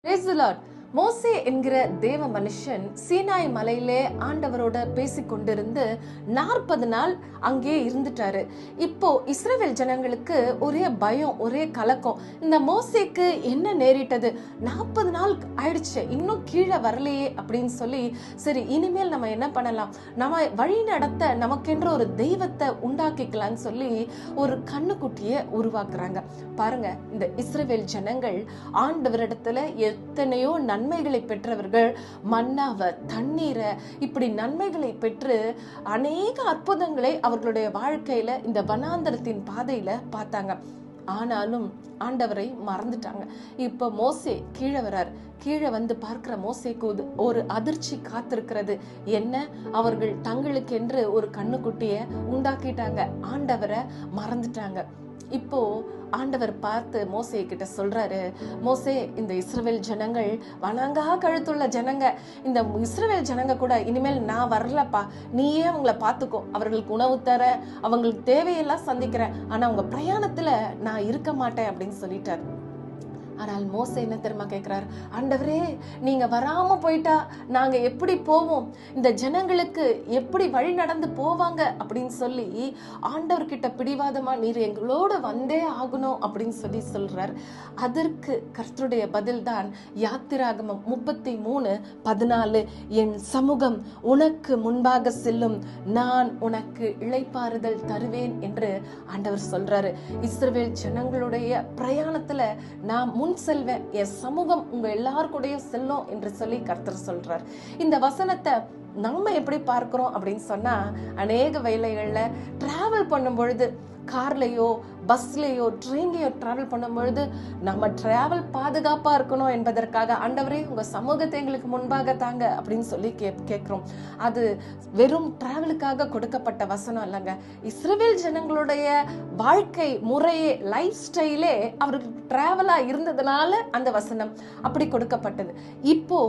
Praise the Lord. மோசே என்கிற தேவ மனுஷன் சீனாய் மலையிலே ஆண்டவரோட பேசிக்கொண்டிருந்து 40 நாள் அங்கே இருந்துட்டாரு. இப்போ இஸ்ரவேல் ஜனங்களுக்கு ஒரே பயம், ஒரே கலக்கம். இந்த மோசேக்கு என்ன நேரிட்டது? 40 நாள் ஆயிடுச்சு, இன்னும் கீழே வரலையே அப்படின்னு சொல்லி, சரி இனிமேல் நம்ம என்ன பண்ணலாம், நம்ம வழி நடத்த நமக்கென்ற ஒரு தெய்வத்தை உண்டாக்கிக்கலாம்னு சொல்லி ஒரு கண்ணுக்குட்டியை உருவாக்குறாங்க. பாருங்க, இந்த இஸ்ரவேல் ஜனங்கள் ஆண்டவரிடத்துல எத்தனையோ நன்மைகளை பெற்றவர்கள். மன்னாவை, தண்ணீரை, இப்படி நன்மைகளை பெற்று அநேக அற்புதங்களை அவர்களுடைய வாழ்க்கையில இந்த வனாந்தரத்தின் பாதையில பார்த்தாங்க. ஆனாலும் ஆண்டவரை மறந்துட்டாங்க. இப்ப மோசே கீழே வரார். கீழே வந்து பார்க்கிற மோசேக்கு ஒரு அதிர்ச்சி காத்திருக்கிறது. என்ன? அவர்கள் தங்களுக்கென்று ஒரு கண்ணுக்குட்டிய உண்டாக்கிட்டாங்க, ஆண்டவரை மறந்துட்டாங்க. இப்போ ஆண்டவர் பார்த்து மோசே கிட்ட சொல்றாரு, மோசே, இந்த இஸ்ரவேல் ஜனங்கள் வணங்கா கழுத்துள்ள ஜனங்க, இந்த இஸ்ரவேல் ஜனங்க கூட இனிமேல் நான் வரலப்பா, நீயே அவங்கள பாத்துக்கோ, அவர்களுக்கு உணவு தர, அவங்களுக்கு தேவையெல்லாம் சந்திக்கிறேன், ஆனா அவங்க பிரயாணத்துல நான் இருக்க மாட்டேன் அப்படின்னு சொல்லிட்டார். ஆனால் மோசே என்ன தெரியுமா கேட்கிறார்? ஆண்டவரே, நீங்க வராம போயிட்டா நாங்க எப்படி போவோம்? இந்த ஜனங்களுக்கு எப்படி வழி நடந்து போவாங்க அப்படின்னு சொல்லி ஆண்டவர்கிட்ட பிடிவாதமா, நீர் எங்களோட வந்தே ஆகணும் அப்படின்னு சொல்லி சொல்றார். அதற்கு கர்த்தருடைய பதில் தான் யாத்திராகமம் 33:14, என் சமூகம் உனக்கு முன்பாக செல்லும், நான் உனக்கு இளைப்பாறுதல் தருவேன் என்று ஆண்டவர் சொல்றாரு. இஸ்ரவேல் ஜனங்களுடைய பிரயாணத்துல நான் முன் செல்வேன், என் சமூகம் உங்க எல்லாருக்கூடயும் செல்லும் என்று சொல்லி கர்த்தர் சொல்றார். இந்த வசனத்தை நம்ம எப்படி பார்க்கிறோம் அப்படின்னு சொன்னா, அநேக வேளைகள்ல டிராவல் பண்ணும் பொழுது, கார்லயோ பஸ்லயோ ட்ரெயின்லயோ டிராவல் பண்ணும் பொழுது, நம்ம டிராவல் பாதுகாப்பா இருக்கணும் என்பதற்காக, ஆண்டவரே உங்க சமூகத்தை எங்களுக்கு முன்பாக தாங்க அப்படின்னு சொல்லி கேட்கிறோம். அது வெறும் டிராவலுக்காக கொடுக்கப்பட்ட வசனம் இல்லைங்க. இஸ்ரவேல் ஜனங்களுடைய வாழ்க்கை முறையே, லைஃப் ஸ்டைலே அவருக்கு டிராவலா இருந்ததுனால அந்த வசனம் அப்படி கொடுக்கப்பட்டது. இப்போ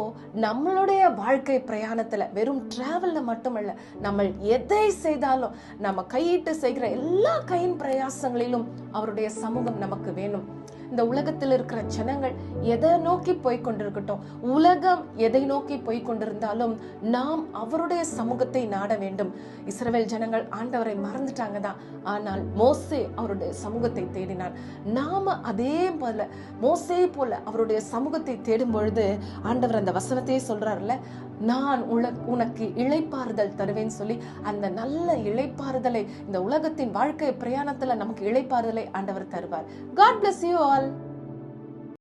நம்மளுடைய வாழ்க்கை பிரயாணத்துல வெறும் டிராவல்ல மட்டுமல்ல, நம்ம எதை செய்தாலும், நம்ம கையிட்டு செய்கிற எல்லா கையின் பிரயாசங்களிலும் அவருடைய சமூகம் நமக்கு வேணும். இந்த உலகத்தில் இருக்கிற ஜனங்கள் எதை நோக்கி போய் கொண்டிருக்கட்டும், உலகம் எதை நோக்கி போய் கொண்டிருந்தாலும் நாம் அவருடைய சமூகத்தை நாட வேண்டும். இஸ்ரவேல் ஜனங்கள் ஆண்டவரை மறந்துட்டாங்க தான், ஆனால் மோசே அவருடைய சமூகத்தை தேடினார். நாம அதே போல மோசே போல அவருடைய சமூகத்தை தேடும் பொழுது ஆண்டவர் அந்த வசனத்தையே சொல்றாருல்ல, நான் உனக்கு இளைப்பாறுதல் தருவேன்னு சொல்லி, அந்த நல்ல இளைப்பாறுதலை, இந்த உலகத்தின் வாழ்க்கை பிரயாணத்துல நமக்கு இளைப்பாறுதலை ஆண்டவர் தருவார். God bless you all.